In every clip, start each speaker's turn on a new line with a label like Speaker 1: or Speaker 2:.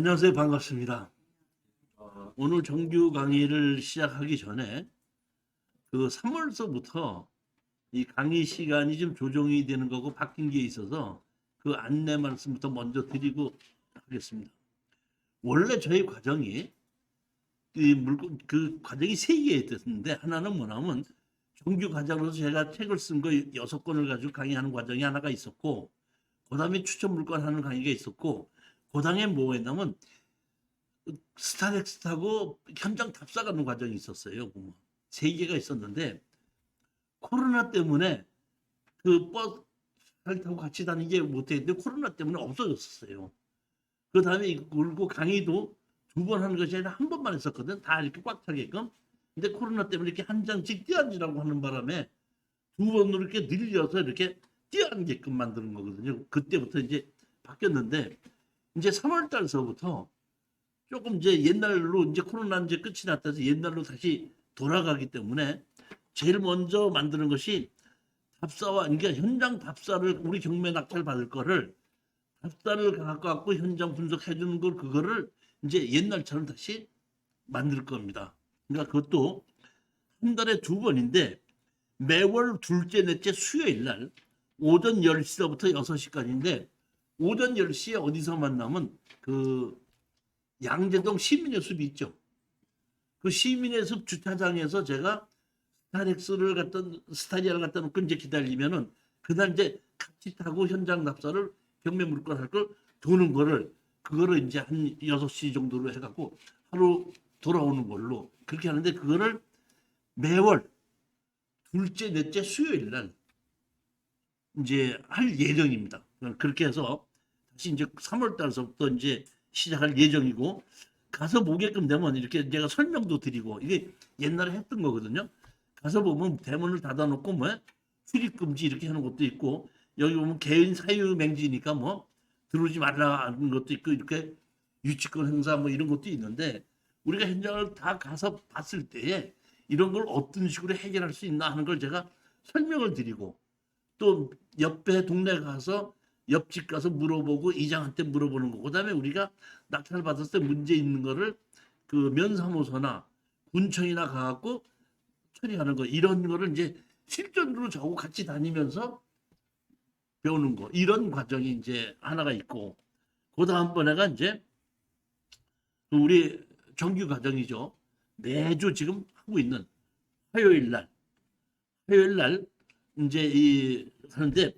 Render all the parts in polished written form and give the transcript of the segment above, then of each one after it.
Speaker 1: 안녕하세요. 반갑습니다. 오늘 정규 강의를 시작하기 전에 그 3월서부터 이 강의 시간이 좀 조정이 되는 거고 바뀐 게 있어서 그 안내 말씀부터 먼저 드리고 하겠습니다. 원래 저희 과정이 그 과정이 세 개였는데 하나는 뭐냐면 정규 과정으로서 제가 책을 쓴 거 6권을 가지고 강의하는 과정이 하나가 있었고, 그다음에 추천 물건 하는 강의가 있었고, 그다음에 뭐가 있냐면 스타렉스 타고 현장 답사 가는 과정이 있었어요. 세 개가 있었는데 코로나 때문에 그 버스 타고 같이 다니게 못했는데 코로나 때문에 없어졌었어요. 그 다음에 그리고 강의도 2번 하는 것이 아니라 한 번만 했었거든. 다 이렇게 꽉 차게끔. 근데 코로나 때문에 이렇게 한 장씩 띄어앉으라고 하는 바람에 2번으로 이렇게 늘려서 이렇게 띄어앉게끔 만드는 거거든요. 그때부터 이제 바뀌었는데 이제 3월 달서부터 조금 이제 옛날로 이제 코로나 이제 끝이 났다 해서 옛날로 다시 돌아가기 때문에 제일 먼저 만드는 것이 답사와, 그러니까 현장 답사를 우리 경매 낙찰 받을 거를 답사를 갖고 현장 분석해 주는 걸, 그거를 이제 옛날처럼 다시 만들 겁니다. 그러니까 그것도 한 달에 2번인데 매월 둘째 넷째 수요일 날 오전 10시부터 6시까지인데, 오전 10시에 어디서 만나면 그 양재동 시민의 숲이 있죠. 그 시민의 숲 주차장에서 제가 스타리아를 갖다 놓고 이제 기다리면은 그날 이제 같이 타고 현장 답사를 경매 물건 할 걸 도는 거를, 그거를 이제 한 6시 정도로 해갖고 하루 돌아오는 걸로 그렇게 하는데, 그거를 매월 둘째 넷째 수요일 날 이제 할 예정입니다. 그렇게 해서 다시 이제 3월 달서부터 이제 시작할 예정이고, 가서 보게끔 되면 이렇게 제가 설명도 드리고, 이게 옛날에 했던 거거든요. 가서 보면 대문을 닫아놓고 뭐 출입 금지 이렇게 하는 것도 있고, 여기 보면 개인 사유 맹지니까 뭐 들어오지 말라는 것도 있고, 이렇게 유치권 행사 뭐 이런 것도 있는데, 우리가 현장을 다 가서 봤을 때에 이런 걸 어떤 식으로 해결할 수 있나 하는 걸 제가 설명을 드리고, 또 옆에 동네 가서 옆집 가서 물어보고 이장한테 물어보는 거, 그다음에 우리가 낙찰 받았을 때 문제 있는 거를 그 면사무소나 군청이나 가갖고 처리하는 거, 이런 거를 이제 실전으로 저하고 같이 다니면서 배우는 거, 이런 과정이 이제 하나가 있고, 그 다음번에가 이제 우리 정규 과정이죠. 매주 지금 하고 있는 화요일 날 이제 이 하는데,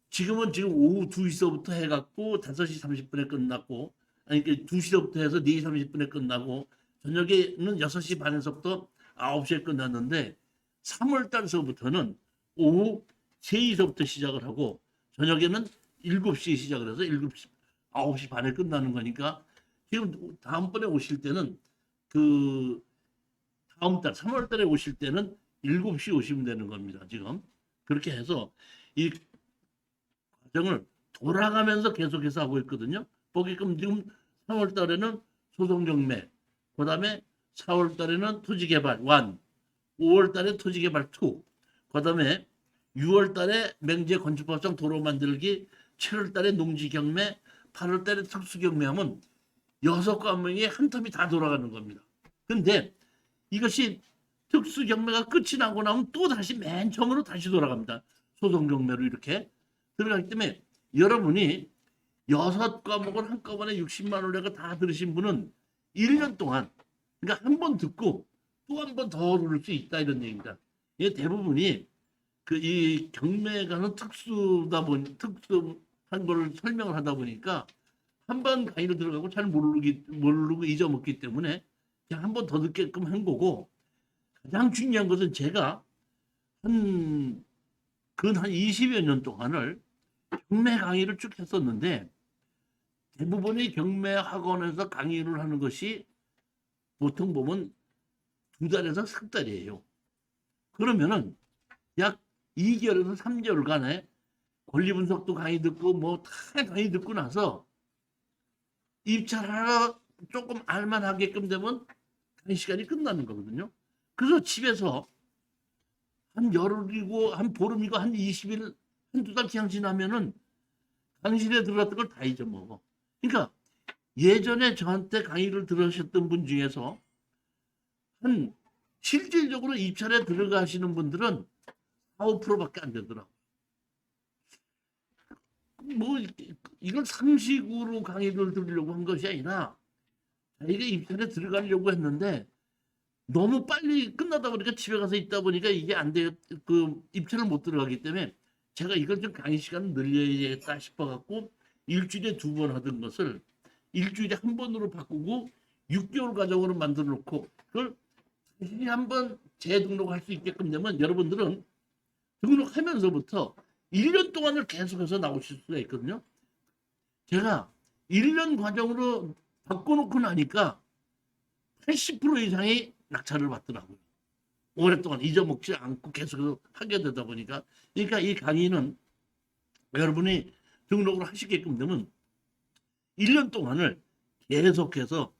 Speaker 1: 지금은 지금 오후 2시서부터 해갖고 5시 30분에 끝났고, 아니 2시서부터 해서 4시 30분에 끝나고, 저녁에는 6시 반에서부터 9시에 끝났는데, 3월 달서부터는 오후 3시서부터 시작을 하고 저녁에는 7시에 시작을 해서 7시 9시 반에 끝나는 거니까, 지금 다음번에 오실 때는 그 다음 달 3월 달에 오실 때는 7시 오시면 되는 겁니다. 지금 그렇게 해서 이 과정을 돌아가면서 계속해서 하고 있거든요. 보게끔 지금 3월 달에는 소송경매, 그 다음에 4월 달에는 토지개발 1, 5월 달에 토지개발 2, 그 다음에 6월 달에 맹제 건축법상 도로 만들기, 7월 달에 농지경매, 8월 달에 특수경매하면 6과목이 한 텀이 다 돌아가는 겁니다. 근데 이것이 특수경매가 끝이 나고 나면 또 다시 맨 처음으로 다시 돌아갑니다. 소송경매로 이렇게 들어가기 때문에, 여러분이 6과목을 한꺼번에 60만 원에가 다 들으신 분은 1년 동안, 그러니까 한 번 듣고 또 한 번 더 들을 수 있다, 이런 얘기입니다. 이게 대부분이 그 이 경매가는 특수한 걸 설명을 하다 보니까 한 번 강의를 들어가고 잘 모르고 잊어먹기 때문에 그냥 한 번 더 듣게끔 한 거고, 가장 중요한 것은 제가 근 한 20여 년 동안을 경매 강의를 쭉 했었는데, 대부분의 경매 학원에서 강의를 하는 것이 보통 보면 2달에서 3달이에요. 그러면은 약 2개월에서 3개월간의 권리 분석도 강의 듣고 뭐 다 강의 듣고 나서 입찰하나 조금 알만하게끔 되면 강의 시간이 끝나는 거거든요. 그래서 집에서 한 열흘이고 한 보름이고 한 20일, 한두 달 그냥 지나면은 강실에 들어갔던 걸 다 잊어먹어. 그러니까 예전에 저한테 강의를 들으셨던 분 중에서 한 실질적으로 입찰에 들어가시는 분들은 4, 5%밖에 안 되더라고요. 뭐 이걸 상식으로 강의를 들으려고 한 것이 아니라 자기가 입찰에 들어가려고 했는데 너무 빨리 끝나다 보니까 집에 가서 있다 보니까 이게 안 돼요. 그 입찰을 못 들어가기 때문에 제가 이걸 좀 강의 시간을 늘려야겠다 싶어 갖고 일주일에 2번 하던 것을 일주일에 1번으로 바꾸고 6개월 과정으로 만들어 놓고 그걸 다시 한번 재등록할 수 있게끔 되면 여러분들은 등록하면서부터 1년 동안을 계속해서 나오실 수가 있거든요. 제가 1년 과정으로 바꿔놓고 나니까 80% 이상이 낙찰을 받더라고요. 오랫동안 잊어먹지 않고 계속 하게 되다 보니까. 그러니까 이 강의는 여러분이 등록을 하시게끔 되면 1년 동안을 계속해서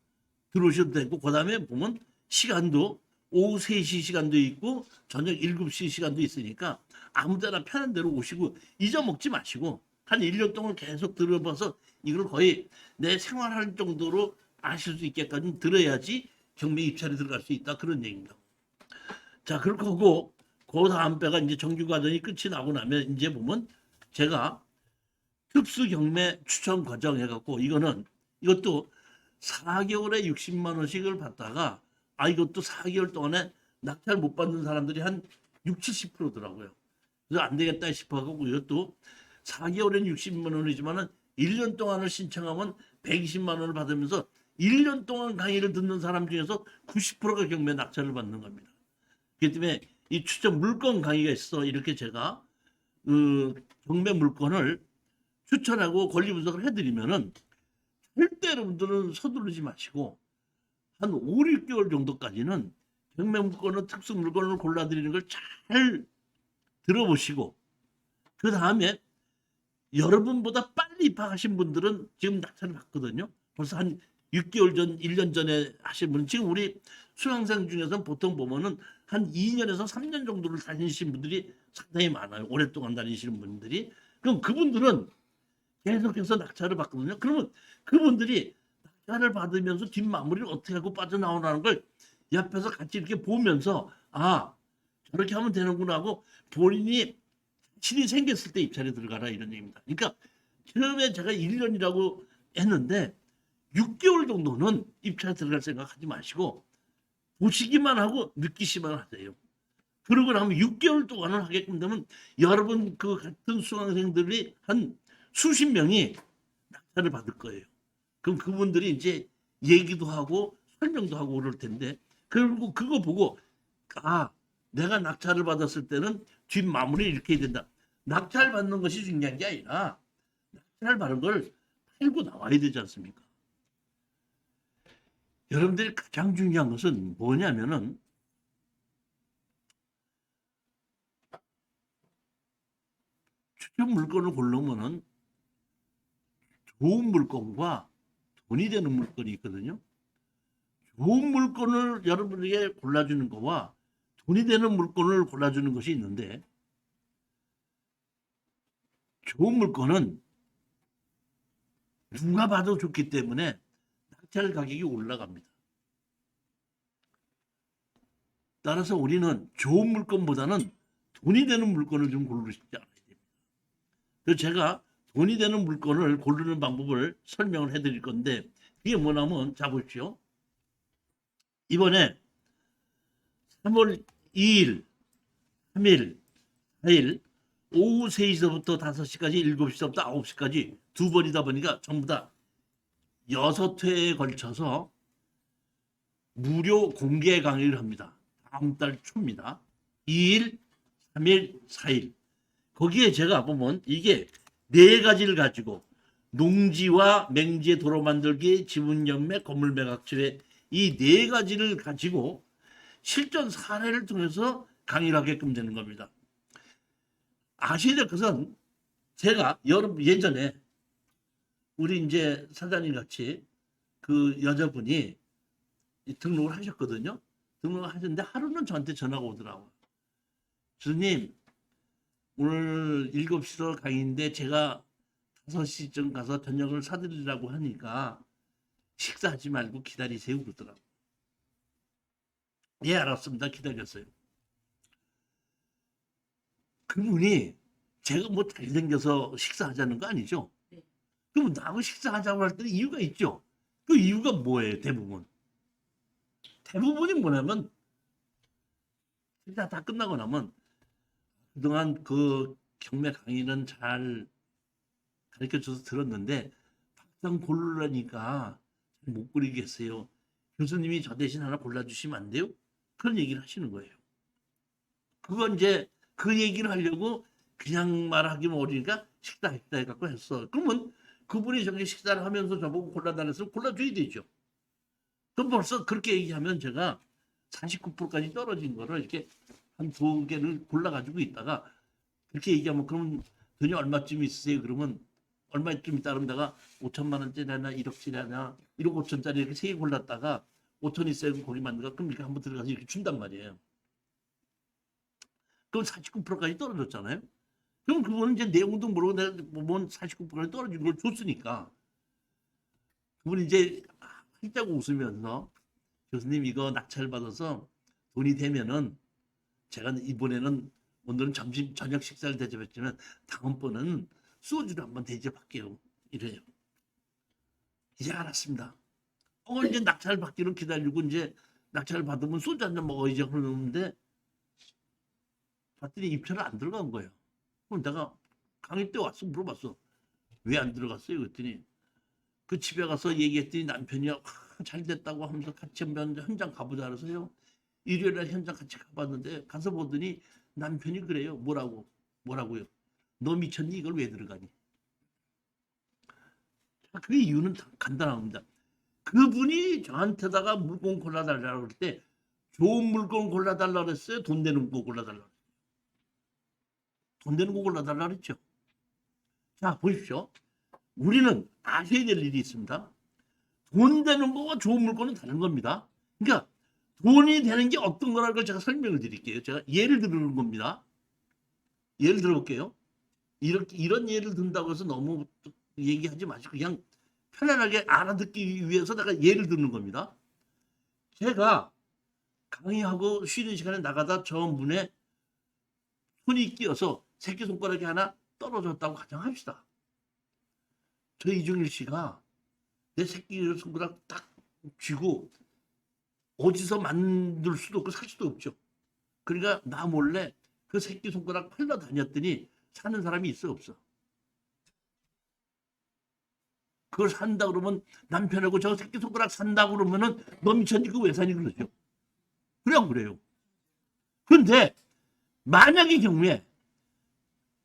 Speaker 1: 들어오셔도 되고, 그 다음에 보면 시간도 오후 3시 시간도 있고, 저녁 7시 시간도 있으니까 아무 데나 편한 대로 오시고, 잊어먹지 마시고, 한 1년 동안 계속 들어봐서 이걸 거의 내 생활할 정도로 아실 수 있게까지 들어야지 경매 입찰에 들어갈 수 있다. 그런 얘기입니다. 자, 그렇게 하고, 그 다음 배가 이제 정규 과정이 끝이 나고 나면 이제 보면 제가 특수 경매 추천 과정 해갖고 이것도 4개월에 60만 원씩을 받다가 이것도 4개월 동안에 낙찰 못 받는 사람들이 한 6, 70%더라고요. 그래서 안 되겠다 싶어갖고 이것도 4개월엔 60만 원이지만은 1년 동안을 신청하면 120만 원을 받으면서 1년 동안 강의를 듣는 사람 중에서 90%가 경매 낙찰을 받는 겁니다. 그렇기 때문에 이 추천 물건 강의가 있어. 이렇게 제가 경매 물건을 추천하고 권리 분석을 해드리면은 절대 여러분들은 서두르지 마시고 한 5, 6개월 정도까지는 경매 물건은 특수 물건을 골라드리는 걸 잘 들어보시고 그 다음에 여러분보다 빨리 입학하신 분들은 지금 낙찰을 받거든요. 벌써 한 6개월 전, 1년 전에 하신 분은 지금 우리 수강생 중에서 보통 보면은 한 2년에서 3년 정도를 다니신 분들이 상당히 많아요. 오랫동안 다니시는 분들이. 그럼 그분들은 계속해서 낙찰을 받거든요. 그러면 그분들이 낙찰을 받으면서 뒷마무리를 어떻게 하고 빠져나오라는 걸 옆에서 같이 이렇게 보면서 저렇게 하면 되는구나 하고 본인이 자신이 생겼을 때 입찰에 들어가라 이런 얘기입니다. 그러니까 처음에 제가 1년이라고 했는데 6개월 정도는 입찰에 들어갈 생각하지 마시고 보시기만 하고 느끼시만 하세요. 그러고 나면 6개월 동안을 하게끔 되면 여러분 그 같은 수강생들이 한 수십 명이 낙찰을 받을 거예요. 그럼 그분들이 이제 얘기도 하고 설명도 하고 그럴 텐데 그리고 그거 보고 내가 낙찰을 받았을 때는 뒷마무리 이렇게 해야 된다. 낙찰 받는 것이 중요한 게 아니라 낙찰 받은 걸 팔고 나와야 되지 않습니까? 여러분들이 가장 중요한 것은 뭐냐면은 추천 물건을 고르면은 좋은 물건과 돈이 되는 물건이 있거든요. 좋은 물건을 여러분에게 골라주는 거와 돈이 되는 물건을 골라주는 것이 있는데 좋은 물건은 누가 봐도 좋기 때문에 낙찰 가격이 올라갑니다. 따라서 우리는 좋은 물건보다는 돈이 되는 물건을 좀 고르시지 않아야 됩니다. 그래서 제가 돈이 되는 물건을 고르는 방법을 설명을 해드릴 건데 그게 뭐냐면 자 보십시오. 이번에 3월 2일, 3일, 4일 오후 3시부터 5시까지 7시부터 9시까지 두 번이다 보니까 전부 다 6회에 걸쳐서 무료 공개 강의를 합니다. 다음 달 초입니다. 2일, 3일, 4일. 거기에 제가 보면 이게 4가지를 가지고 농지와 맹지의 도로 만들기, 지분 경매, 건물 매각질의 이 4가지를 가지고 실전 사례를 통해서 강의를 하게끔 되는 겁니다. 아셔야 될 것은 제가 여러분 예전에 우리 이제 사장님 같이 그 여자분이 등록을 하셨거든요. 등록을 하셨는데 하루는 저한테 전화가 오더라고요. 주님, 오늘 7시로 강의인데 제가 5시쯤 가서 저녁을 사드리려고 하니까 식사하지 말고 기다리세요 그러더라고. 예, 알았습니다. 기다렸어요. 그분이 제가 뭐 잘생겨서 식사하자는 거 아니죠?
Speaker 2: 네.
Speaker 1: 그럼 나하고 식사하자고 할 때는 이유가 있죠. 그 이유가 뭐예요? 대부분이 뭐냐면 식사 다 끝나고 나면 그동안 그 경매 강의는 잘 가르쳐줘서 들었는데 막상 고르려니까 못 고르겠어요. 교수님이 저 대신 하나 골라주시면 안 돼요? 그런 얘기를 하시는 거예요. 그건 이제 그 얘기를 하려고 그냥 말하기는 어리니까 식사 해갖고 했어. 그러면 그분이 저기 식사를 하면서 저보고 골라달랬으면 골라줘야 되죠. 그럼 벌써 그렇게 얘기하면 제가 49%까지 떨어진 거를 이렇게 한 2개를 골라가지고 있다가 그렇게 얘기하면 그럼 돈이 얼마쯤 있으세요? 그러면 얼마쯤 있다 그러면 내가 5천만 원짜리 하나 1억짜리 하나 1억 5천짜리 이렇게 3개 골랐다가 5천 있어요. 고기 만든가? 그럼 이렇게 한번 들어가서 이렇게 준단 말이에요. 그럼 49%까지 떨어졌잖아요. 그럼 그거는 이제 내용도 모르고 내가 뭔 49%까지 떨어진 걸 줬으니까 그분이 이제 활짝 웃으면서 교수님 이거 낙찰 받아서 돈이 되면은 제가 이번에는 오늘은 점심 저녁 식사를 대접했지만 다음번은 소주를 한번 대접할게요. 이래요. 이제 알았습니다. 이제 낙찰 받기를 기다리고 이제 낙찰 받으면 소주 한 잔 먹어야지 그러는데 봤더니 입찰을 안 들어간 거예요. 그럼 내가 강의 때 왔어 물어봤어. 왜 안 들어갔어요? 그랬더니 그 집에 가서 얘기했더니 남편이 잘 됐다고 하면서 같이 한번 현장 가보자 그래서요. 일요일날 현장 같이 가봤는데 가서 보더니 남편이 그래요. 뭐라고요? 너 미쳤니? 이걸 왜 들어가니? 그 이유는 간단합니다. 그분이 저한테다가 물건 골라달라고 그럴 때 좋은 물건 골라달라고 그랬어요? 돈 되는 거 골라달라고 그랬어요? 돈 되는 거 골라달라고 그랬죠. 자 보십시오. 우리는 아셔야 될 일이 있습니다. 돈 되는 거와 좋은 물건은 다른 겁니다. 그러니까 돈이 되는 게 어떤 거라는 걸 제가 설명을 드릴게요. 제가 예를 들는 겁니다. 예를 들어볼게요. 이런 예를 든다고 해서 너무 얘기하지 마시고 그냥 편안하게 알아듣기 위해서 내가 예를 드는 겁니다. 제가 강의하고 쉬는 시간에 나가다 저 문에 손이 끼어서 새끼손가락이 하나 떨어졌다고 가정합시다. 저 이종일 씨가 내 새끼손가락 딱 쥐고 어디서 만들 수도 없고 살 수도 없죠. 그러니까 나 몰래 그 새끼손가락 팔러 다녔더니 사는 사람이 있어 없어? 그걸 산다 그러면 남편하고 저 새끼손가락 산다 그러면은 너 미쳤니? 그거 왜 사니? 그러죠. 그래 안 그래요? 근데 만약의 경우에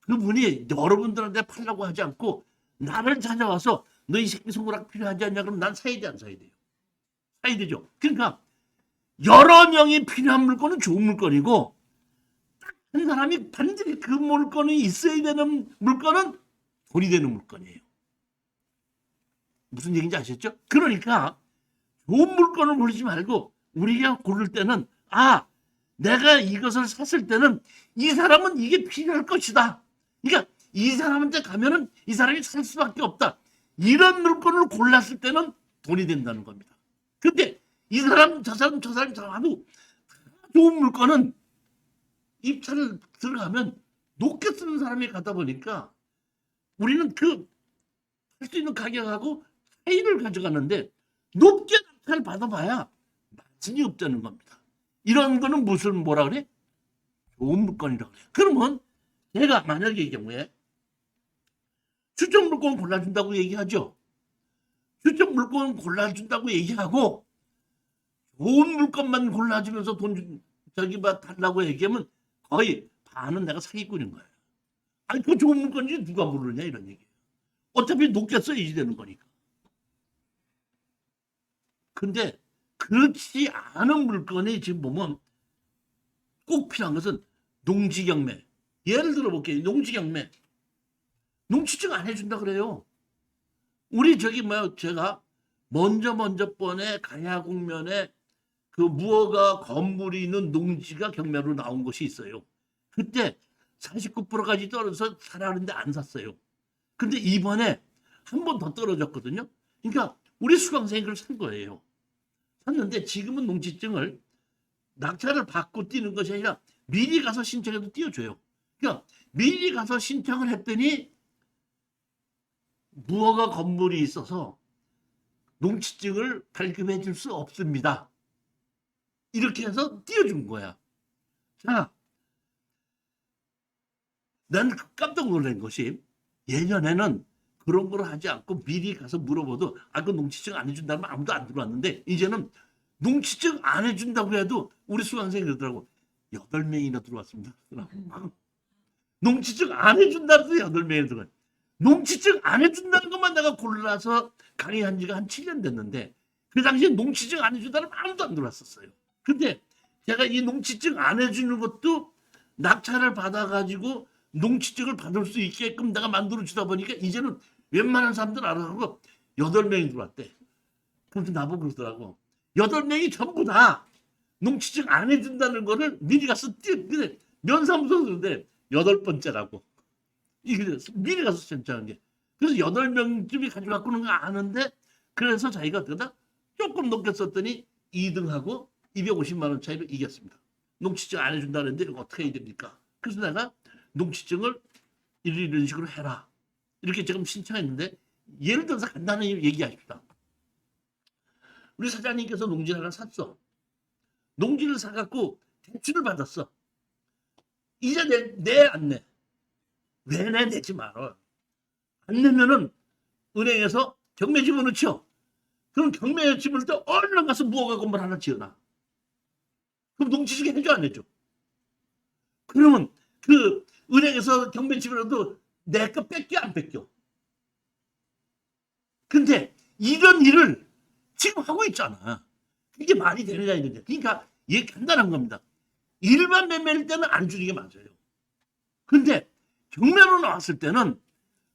Speaker 1: 그분이 여러분들한테 팔라고 하지 않고 나를 찾아와서 너 이 새끼손가락 필요하지 않냐? 그럼 난 사야 돼 안 사야 돼요? 사야 되죠. 그러니까 여러 명이 필요한 물건은 좋은 물건이고 한 사람이 반드시 그 물건이 있어야 되는 물건은 돈이 되는 물건이에요. 무슨 얘기인지 아셨죠? 그러니까 좋은 물건을 고르지 말고 우리가 고를 때는 내가 이것을 샀을 때는 이 사람은 이게 필요할 것이다. 그러니까 이 사람한테 가면은 이 사람이 살 수밖에 없다. 이런 물건을 골랐을 때는 돈이 된다는 겁니다. 근데 이 사람 저 사람 하고 좋은 물건은 입찰을 들어가면 높게 쓰는 사람이 가다 보니까 우리는 그 할 수 있는 가격하고 차이를 가져가는데 높게 낙찰 받아봐야 마진이 없다는 겁니다. 이런 거는 뭐라 그래? 좋은 물건이라고 그래. 그러면 제가 만약에 이 경우에 추천 물건 골라준다고 얘기하죠. 추천 물건 골라준다고 얘기하고 좋은 물건만 골라주면서 돈 달라고 얘기하면 거의 반은 내가 사기꾼인 거예요. 아니 그 좋은 물건인지 누가 모르냐 이런 얘기예요. 어차피 높게 써야지 되는 거니까. 근데 그렇지 않은 물건이 지금 보면 꼭 필요한 것은 농지경매. 예를 들어 볼게요. 농지경매. 농지증 안 해준다 그래요. 우리 제가 먼저 번에 가야국면에 그 무허가 건물이 있는 농지가 경매로 나온 곳이 있어요. 그때 49%까지 떨어져서 사라는데 안 샀어요. 근데 이번에 한 번 더 떨어졌거든요. 그러니까 우리 수강생이 그걸 산 거예요. 샀는데 지금은 농지증을 낙찰을 받고 띄는 것이 아니라 미리 가서 신청해도 띄워줘요. 그러니까 미리 가서 신청을 했더니 무허가 건물이 있어서 농지증을 발급해 줄 수 없습니다. 이렇게 해서 띄워준 거야. 자, 난 깜짝 놀란 것이 예전에는 그런 걸 하지 않고 미리 가서 물어봐도 그 농지증 안 해준다면 아무도 안 들어왔는데 이제는 농지증 안 해준다고 해도 우리 수강생이 그러더라고. 8명이나 들어왔습니다. 농지증 안 해준다고 해도 8명이나 들어와요. 농지증 안 해준다는 것만 내가 골라서 강의한 지가 한 7년 됐는데 그 당시에 농지증 안 해준다는 아무도 안 들어왔었어요. 근데 제가 이 농지증 안 해주는 것도 낙찰을 받아가지고 농지증을 받을 수 있게끔 내가 만들어주다 보니까 이제는 웬만한 사람들 알아가고 8명이 들어왔대. 그래서 나보고 그러더라고. 8명이 전부 다 농지증 안 해준다는 거를 미리 가서 근데 면사무소 그런데 8번째라고. 이게 미리 가서 신청한 게. 그래서 8명쯤이 가져갖고는 거 아는데 그래서 자기가 어떻게다 조금 높게 썼더니 2등하고 250만 원 차이로 이겼습니다. 농지증 안 해준다는데 이거 어떻게 해야 됩니까? 그래서 내가 농지증을 이런 식으로 해라. 이렇게 지금 신청했는데 예를 들어서 간단히 얘기하십시다. 우리 사장님께서 농지를 하나 샀어. 농지를 사갖고 대출을 받았어. 이제 내 안 내. 왜 내지 말어. 안 내면은 은행에서 경매 집어넣죠. 그럼 경매 집어넣을 때 얼른 가서 무허가 건물 하나 지어놔. 그럼 농지증 해줘 안 해줘? 그러면 그 은행에서 경매 집어넣어도 내 거 뺏겨 안 뺏겨? 근데 이런 일을 지금 하고 있잖아. 그게 말이 되느냐 이거죠. 그러니까 이게 간단한 겁니다. 일반 매매일 때는 안 주는 게 맞아요. 근데 경매로 나왔을 때는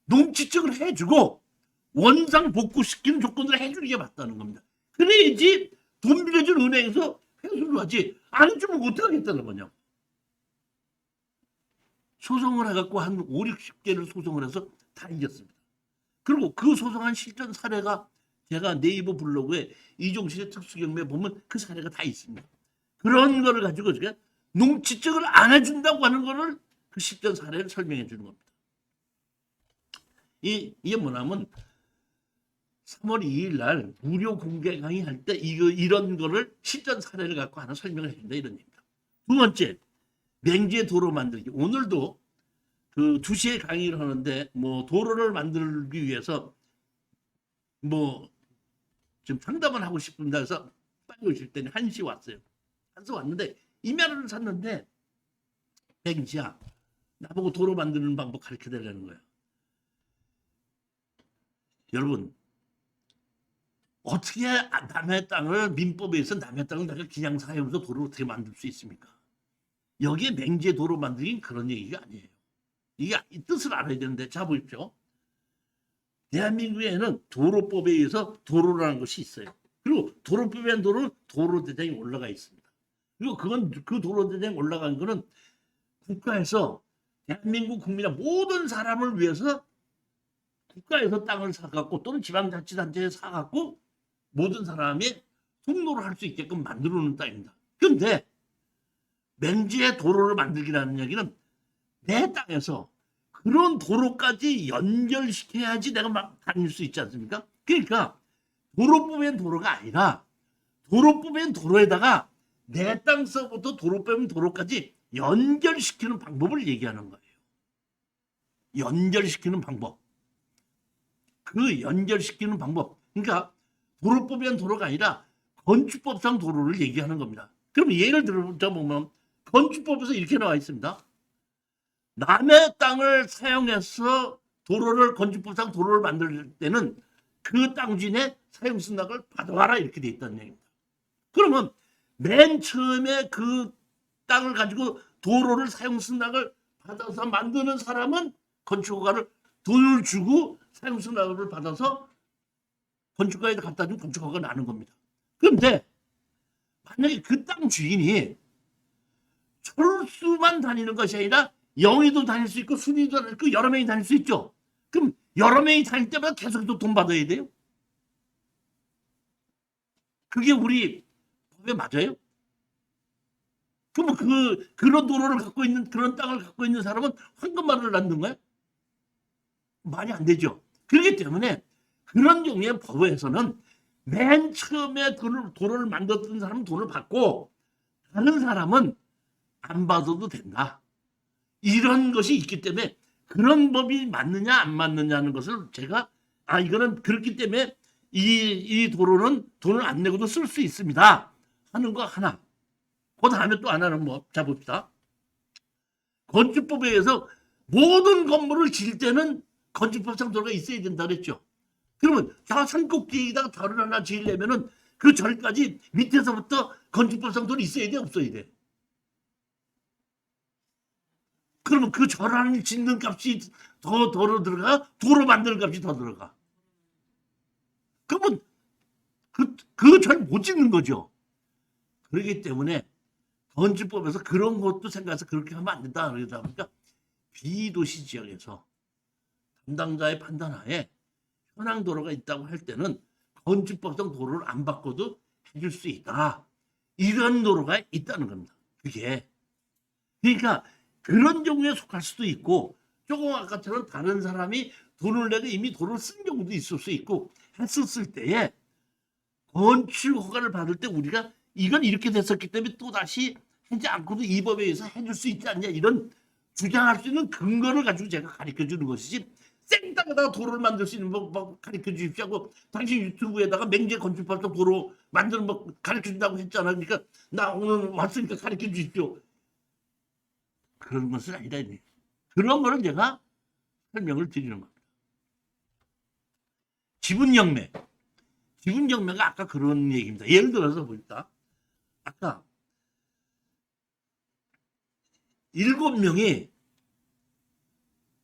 Speaker 1: 농지증을 해주고 원상 복구시키는 조건들을 해주는 게 맞다는 겁니다. 그래야지 돈 빌려준 은행에서 회수를 하지 안 해주면 어떡하겠다는 거냐. 소송을 해갖고 한 5, 60개를 소송을 해서 다 이겼습니다. 그리고 그 소송한 실전 사례가 제가 네이버 블로그에 이종실의 특수경매 보면 그 사례가 다 있습니다. 그런 거를 가지고 제가 농지증을 안 해준다고 하는 거를 그 실전 사례를 설명해 주는 겁니다. 이게 뭐냐면 3월 2일 날 무료 공개 강의할 때 이런 거를 실전 사례를 갖고 하나 설명을 해준다 이런 얘기입니다. 두 번째, 맹지의 도로 만들기. 오늘도 그 2시에 강의를 하는데 뭐 도로를 만들기 위해서 뭐 지금 상담을 하고 싶은다 해서 빨리 오실 때는 1시 왔어요. 1시 왔는데 이면을 샀는데 맹지야 나보고 도로 만드는 방법 가르쳐 달라는 거야. 여러분 어떻게 남의 땅을 민법에 의해서 남의 땅을 내가 그냥 사용해서 도로를 어떻게 만들 수 있습니까? 여기에 맹지의 도로 만들긴 그런 얘기가 아니에요. 이게 이 뜻을 알아야 되는데 자 보십시오. 대한민국에는 도로법에 의해서 도로라는 것이 있어요. 그리고 도로법에 의한 도로는 도로대장이 올라가 있습니다. 그리고 그 도로대장이 올라간 거는 국가에서 대한민국 국민의 모든 사람을 위해서 국가에서 땅을 사갖고 또는 지방자치단체에 사갖고 모든 사람이 통로를 할 수 있게끔 만들어 놓은 땅입니다. 그런데 맹지의 도로를 만들기라는 얘기는 내 땅에서 그런 도로까지 연결시켜야지 내가 막 다닐 수 있지 않습니까? 그러니까 도로법엔 도로가 아니라 도로법엔 도로에다가 내 땅서부터 도로법엔 도로까지 연결시키는 방법을 얘기하는 거예요. 연결시키는 방법. 그 연결시키는 방법. 그러니까 도로법엔 도로가 아니라 건축법상 도로를 얘기하는 겁니다. 그럼 예를 들어보면 건축법에서 이렇게 나와 있습니다. 남의 땅을 사용해서 도로를 건축법상 도로를 만들 때는 그 땅 주인의 사용 승낙을 받아와라 이렇게 돼 있다는 얘기입니다. 그러면 맨 처음에 그 땅을 가지고 도로를 사용 승낙을 받아서 만드는 사람은 건축허가를 돈을 주고 사용 승낙을 받아서 건축가에 갖다 주면 건축허가가 나는 겁니다. 그런데 만약에 그 땅 주인이 철수만 다니는 것이 아니라 영희도 다닐 수 있고 순위도 다닐 수 있고 여러 명이 다닐 수 있죠. 그럼 여러 명이 다닐 때마다 계속 돈 받아야 돼요. 그게 우리 법에 맞아요? 그럼 그런 도로를 갖고 있는, 그런 땅을 갖고 있는 사람은 황금만을 낳는 거야? 말이 안 되죠. 그렇기 때문에 그런 종류의 법에서는 맨 처음에 도로를 만들었던 사람은 돈을 받고 다른 사람은 안 받아도 된다. 이런 것이 있기 때문에 그런 법이 맞느냐 안 맞느냐는 것을 제가 이거는 그렇기 때문에 이 도로는 돈을 안 내고도 쓸 수 있습니다 하는 거 하나. 그 다음에 또 하나는 뭐 자봅시다. 건축법에 의해서 모든 건물을 지을 때는 건축법상 도로가 있어야 된다 그랬죠. 그러면 저 산꼭대기에다가 절을 하나 지으려면은 그 절까지 밑에서부터 건축법상 도로 있어야 돼 없어야 돼? 그러면 그 절을 짓는 값이 더 들어가? 도로 만드는 값이 더 들어가? 그러면 그 절 못 짓는 거죠. 그렇기 때문에 건축법에서 그런 것도 생각해서 그렇게 하면 안 된다. 그러다 보니까 비도시 지역에서 담당자의 판단하에 현황도로가 있다고 할 때는 건축법상 도로를 안 바꿔도 해줄 수 있다. 이런 도로가 있다는 겁니다. 그게. 그러니까 그런 경우에 속할 수도 있고 조금 아까처럼 다른 사람이 돈을 내고 이미 도로를 쓴 경우도 있을 수 있고 했었을 때에 건축 허가를 받을 때 우리가 이건 이렇게 됐었기 때문에 또다시 하지 않고도 이 법에 의해서 해줄 수 있지 않냐 이런 주장할 수 있는 근거를 가지고 제가 가르쳐 주는 것이지 생땅에다가 도로를 만들 수 있는 법 가르쳐 주십시오 하고 당신 유튜브에다가 맹제 건축법상 도로 만드는 법 가르쳐 준다고 했잖아. 그러니까 나 오늘 왔으니까 가르쳐 주십시오. 그런 것은 아니다. 그런 거는 제가 설명을 드리는 겁니다. 지분경매. 지분경매가 아까 그런 얘기입니다. 예를 들어서 보니까 아까 7명이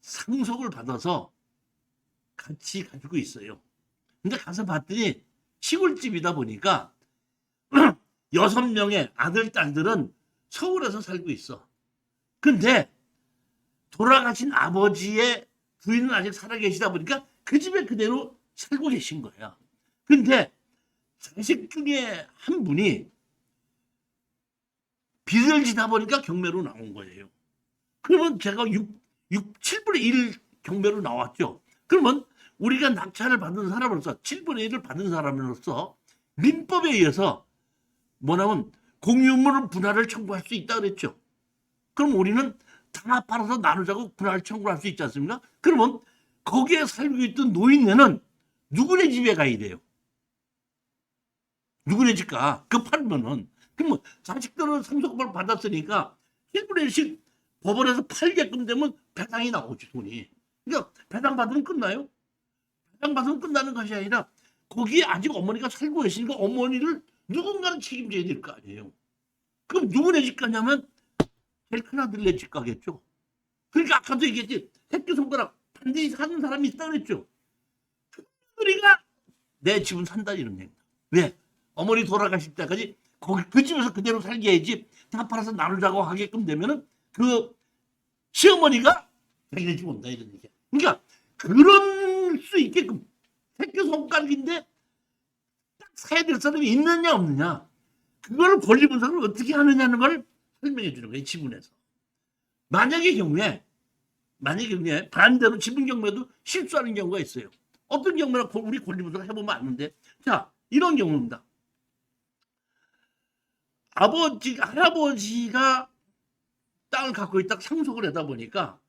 Speaker 1: 상속을 받아서 같이 가지고 있어요. 근데 가서 봤더니 시골집이다 보니까 6명의 아들, 딸들은 서울에서 살고 있어. 근데 돌아가신 아버지의 부인은 아직 살아계시다 보니까 그 집에 그대로 살고 계신 거야. 근데 자식 중에 한 분이 빚을 지다 보니까 경매로 나온 거예요. 그러면 제가 7분의 1 경매로 나왔죠. 그러면 우리가 낙찰을 받은 사람으로서 7분의 1을 받은 사람으로서 민법에 의해서 뭐냐면 공유물 분할을 청구할 수 있다 그랬죠. 그럼 우리는 다 팔아서 나누자고 분할 청구할 수 있지 않습니까? 그러면 거기에 살고 있던 노인네는 누구네 집에 가야 돼요? 누구네 집 가? 그 팔면은. 그러면 자식들은 상속을 받았으니까 1분의 1씩 법원에서 팔게끔 되면 배당이 나오지 돈이. 그러니까 배당 받으면 끝나요? 배당 받으면 끝나는 것이 아니라 거기에 아직 어머니가 살고 계시니까 어머니를 누군가는 책임져야 될 거 아니에요. 그럼 누구네 집 가냐면 제일 큰아들네 집 가겠죠. 그러니까 아까도 얘기했지. 새끼손가락 반드시 사는 사람이 있다 그랬죠. 우리가 내 집은 산다 이런 얘기입니다. 왜? 어머니 돌아가실 때까지 거기 그 집에서 그대로 살게 해야지 다 팔아서 나누자고 하게끔 되면은 그 시어머니가 자기네 집 온다 이런 얘기야. 그러니까 그럴 수 있게끔 새끼손가락인데 딱 사야 될 사람이 있느냐 없느냐 그거를 권리 분석을 어떻게 하느냐는 걸 설명해 주는 거예요. 지분에서. 만약의 경우에 반대로 지분 경매도 실수하는 경우가 있어요. 어떤 경우나 우리 권리 분석을 해보면 아는데 자 이런 경우입니다. 할아버지가 땅을 갖고 있다가 상속을 하다 보니까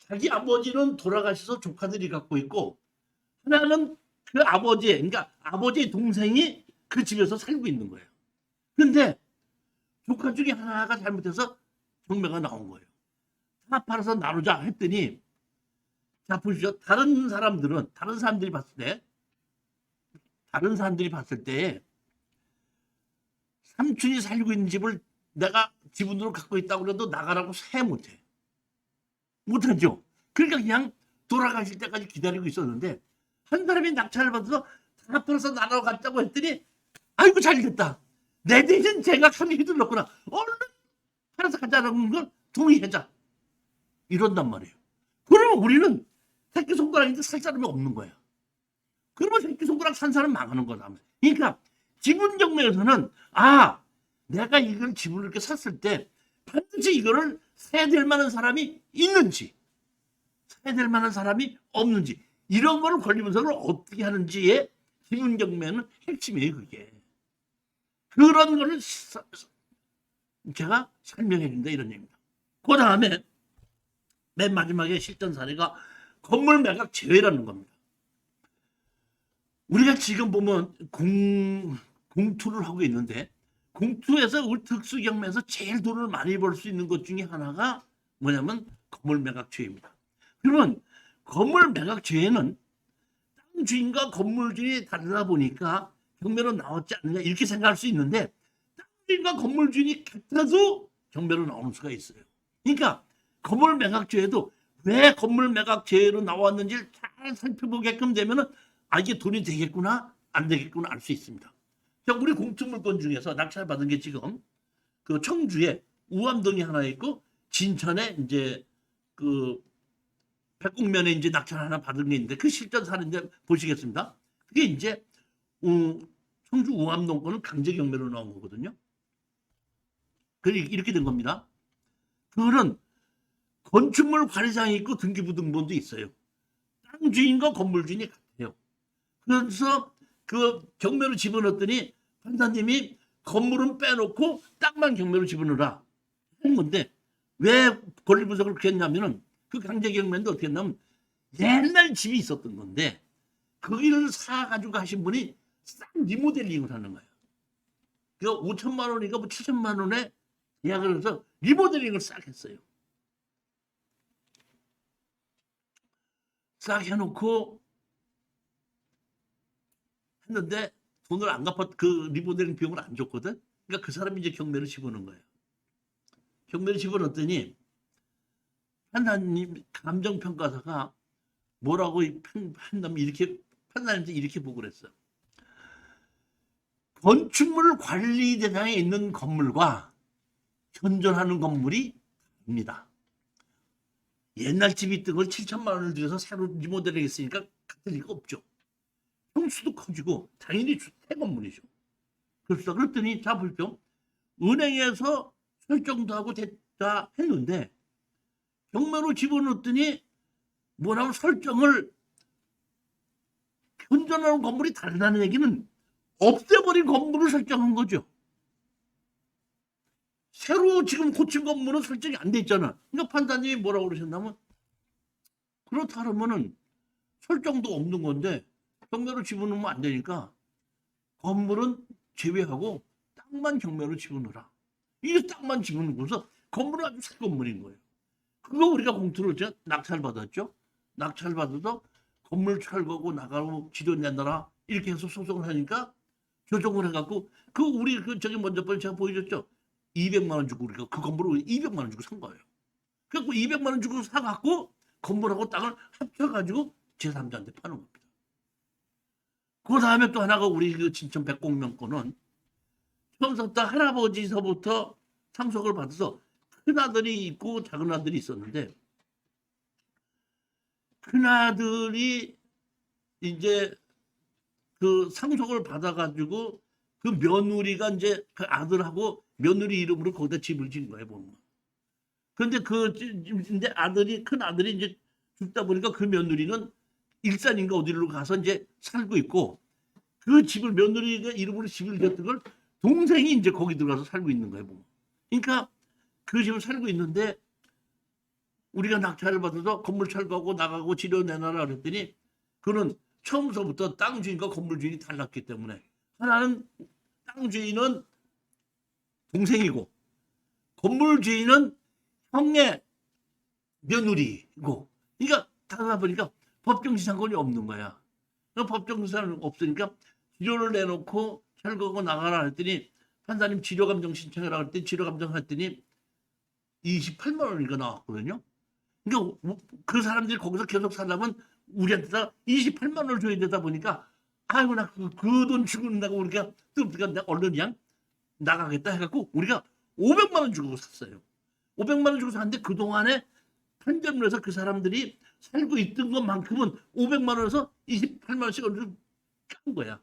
Speaker 1: 자기 아버지는 돌아가셔서 조카들이 갖고 있고 하나는 그 그러니까 아버지의 동생이 그 집에서 살고 있는 거예요. 근데 조카 중에 하나가 잘못해서 경매가 나온 거예요. 다 팔아서 나누자 했더니 자 보십시오. 다른 사람들이 봤을 때 삼촌이 살고 있는 집을 내가 지분으로 갖고 있다고 해도 나가라고 새 못하죠. 그러니까 그냥 돌아가실 때까지 기다리고 있었는데 한 사람이 낙찰을 받아서 다 팔아서 나눠 갔다고 했더니 아이고 잘됐다. 내 대신 제가 칼이 휘둘렀구나. 얼른 팔아서 가자라는 걸 동의하자. 이런단 말이에요. 그러면 우리는 새끼손가락인데 살 사람이 없는 거야. 그러면 새끼손가락 산 사람 망하는 거다. 그러니까 지분 경매에서는 내가 이걸 지분을 이렇게 샀을 때 반드시 이거를 사야 될 만한 사람이 있는지 사야 될 만한 사람이 없는지 이런 거를 권리분석을 어떻게 하는지의 지분 경매는 핵심이에요. 그게 그런 거를 제가 설명해 준다 이런 얘기입니다. 그 다음에 맨 마지막에 실전 사례가 건물 매각 제외라는 겁니다. 우리가 지금 보면 공투를 하고 있는데 공투에서 우리 특수경매에서 제일 돈을 많이 벌 수 있는 것 중에 하나가 뭐냐면 건물 매각 제외입니다. 그러면 건물 매각 제외는 땅 주인과 건물 주인이 다르다 보니까 경매로 나왔지 않느냐 이렇게 생각할 수 있는데 땅 주인과 건물 주인이 같아도 경매로 나오는 수가 있어요. 그러니까 건물 매각 제외도 왜 건물 매각 제외로 나왔는지를 잘 살펴보게끔 되면은 이게 돈이 되겠구나 안 되겠구나 알 수 있습니다. 자, 우리 공투물건 중에서 낙찰받은 게 지금 그 청주에 우암동이 하나 있고 진천에 이제 그 백곡면에 이제 낙찰 하나 받은 게 있는데 그 실전 사례인데 보시겠습니다. 그게 이제 청주 우암동 거는 강제 경매로 나온 거거든요. 이렇게 된 겁니다. 그거는 건축물 관리상이 있고 등기부등본도 있어요. 땅 주인과 건물 주인이 같아요. 그래서 그 경매로 집어넣었더니 판사님이 건물은 빼놓고 땅만 경매로 집어넣으라 한 건데 왜 권리분석을 그렇게 했냐면은 그 강제 경매인데 어떻게 했냐면 옛날 집이 있었던 건데 거기를 사가지고 하신 분이 싹 리모델링을 하는 거예요. 그 5천만 원인가 뭐 7천만 원에 예약을 해서 리모델링을 싹 했어요. 싹 해놓고 했는데 돈을 안 갚았 그 리모델링 비용을 안 줬거든. 그러니까 그 사람이 이제 경매를 집어넣은 거예요. 경매를 집어넣었더니 판사님 감정평가사가 뭐라고 한다면 이렇게 판사님한테 이렇게 보고 그랬어요. 건축물 관리 대상에 있는 건물과 현존하는 건물이 다릅니다. 옛날 집이 있던 걸 7천만 원을 들여서 새로 리모델링 했으니까 같을 리가 없죠. 평수도 커지고 당연히 주택 건물이죠. 그랬더니 자 보십시오. 은행에서 설정도 하고 됐다 했는데 경매로 집어넣었더니 뭐라고 설정을 현존하는 건물이 다르다는 얘기는 없애버린 건물을 설정한 거죠. 새로 지금 고친 건물은 설정이 안 돼 있잖아. 그러니까 판사님이 뭐라고 그러셨냐면 그렇다 그러면은 설정도 없는 건데 경매로 집어넣으면 안 되니까 건물은 제외하고 땅만 경매로 집어넣어라. 이게 땅만 집어넣고서 건물은 아주 새 건물인 거예요. 그거 우리가 공투를 낙찰받았죠. 낙찰받아서 건물 철거고 나가고 지도 내놔라 이렇게 해서 소송을 하니까 조정을 해갖고 그 우리 그 저기 먼저 번에 제가 보여줬죠. 200만 원 주고 우리가 그 건물을 200만 원 주고 산 거예요. 그래서 200만 원 주고 사갖고 건물하고 땅을 합쳐가지고 제3자한테 파는 겁니다. 그 다음에 또 하나가 우리 그 진천 백곡면 거는 처음부터 할아버지서부터 상속을 받아서 큰아들이 있고 작은아들이 있었는데 큰아들이 이제 그 상속을 받아가지고 그 며느리가 이제 그 아들하고 며느리 이름으로 거기다 집을 지은 거예요, 보면. 그런데 이제 큰 아들이 이제 죽다 보니까 그 며느리는 일산인가 어디로 가서 이제 살고 있고 그 집을 며느리가 이름으로 집을 지었던 걸 동생이 이제 거기 들어가서 살고 있는 거예요, 보면. 그러니까 그 집을 살고 있는데 우리가 낙찰을 받아서 건물 철거하고 나가고 지려 내놔라 그랬더니 그는 처음서부터 땅 주인과 건물 주인이 달랐기 때문에 하나는 땅 주인은 동생이고 건물 주인은 형의 며느리고 그러니까 다르다 보니까 법정지상권이 없는 거야. 법정지상권이 없으니까 지료를 내놓고 철거하고 나가라 했더니 판사님 지료감정 신청해라 했더니 지료감정 했더니 28만 원인가 나왔거든요. 그러니까 그 사람들이 거기서 계속 살려면 우리한테 다 28만 원을 줘야 되다 보니까 아이고 나 그 돈 주는다고 우리가 얼른 그냥 나가겠다 해갖고 우리가 500만 원 주고 샀어요. 500만 원 주고 샀는데 그동안에 판결문에서 그 사람들이 살고 있던 것만큼은 500만 원에서 28만 원씩 깐 거야.